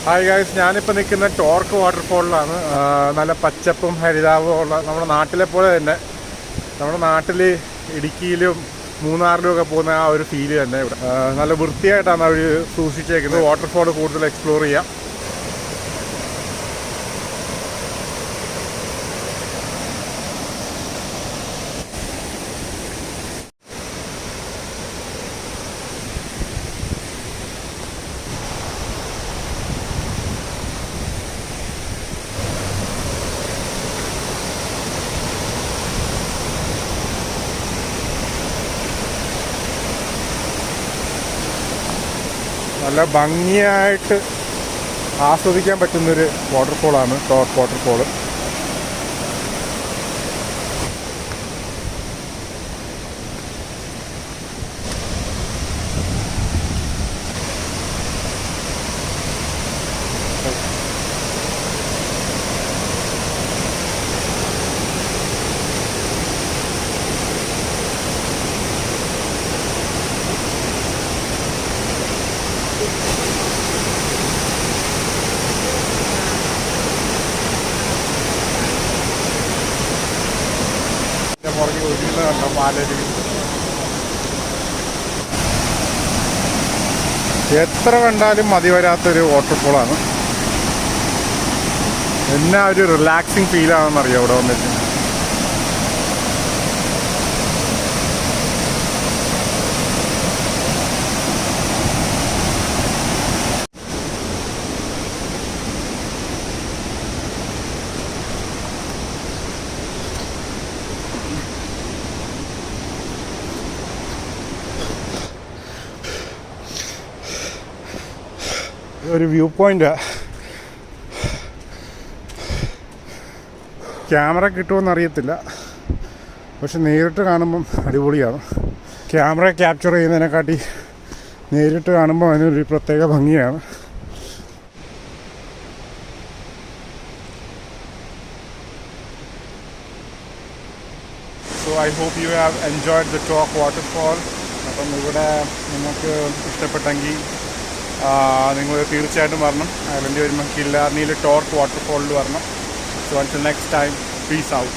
Hi guys, ഞാനിപ്പോൾ നിൽക്കുന്ന torque വാട്ടർഫോളിലാണ്. നല്ല പച്ചപ്പും ഹരിതാപവും ഉള്ള നമ്മുടെ നാട്ടിലെ പോലെ തന്നെ. നമ്മുടെ നാട്ടിൽ ഇടുക്കിയിലും മൂന്നാറിലും ഒക്കെ പോകുന്ന ആ ഒരു ഫീല് തന്നെ ഇവിടെ. നല്ല വൃത്തിയായിട്ടാണ് അവർ സൂക്ഷിച്ചേക്കുന്നത്. വാട്ടർഫോൾ കൂടുതൽ എക്സ്പ്ലോർ ചെയ്യാം. നല്ല ഭംഗിയായിട്ട് ആസ്വദിക്കാൻ പറ്റുന്നൊരു വാട്ടർഫോളാണ് ടോർക്ക് വാട്ടർഫോള്. പുറകെ ഒഴുകുന്നത് കണ്ടോ പാലരുവി. എത്ര കണ്ടാലും മതി വരാത്തൊരു വാട്ടർഫോളാണ്. എന്നാ ഒരു റിലാക്സിങ് ഫീലാണെന്നറിയാം ഇവിടെ വന്നിട്ട്. ഒരു വ്യൂ പോയിൻ്റാ. ക്യാമറ കിട്ടുമെന്ന് അറിയത്തില്ല, പക്ഷെ നേരിട്ട് കാണുമ്പം അടിപൊളിയാണ്. ക്യാമറ ക്യാപ്ചർ ചെയ്യുന്നതിനെക്കാട്ടി നേരിട്ട് കാണുമ്പോൾ അതിനൊരു പ്രത്യേക ഭംഗിയാണ്. So I hope you have enjoyed the ടോർക്ക് വാട്ടർഫോൾ. അപ്പം ഇവിടെ നിങ്ങൾക്ക് ഇഷ്ടപ്പെട്ടെങ്കിൽ നിങ്ങൾ തീർച്ചയായിട്ടും വരണം. ഐലൻഡിൽ വരുമ്പോൾ കില്ലാർണിയിൽ ടോർക്ക് വാട്ടർഫോളിൽ വരണം. So until next time, peace out.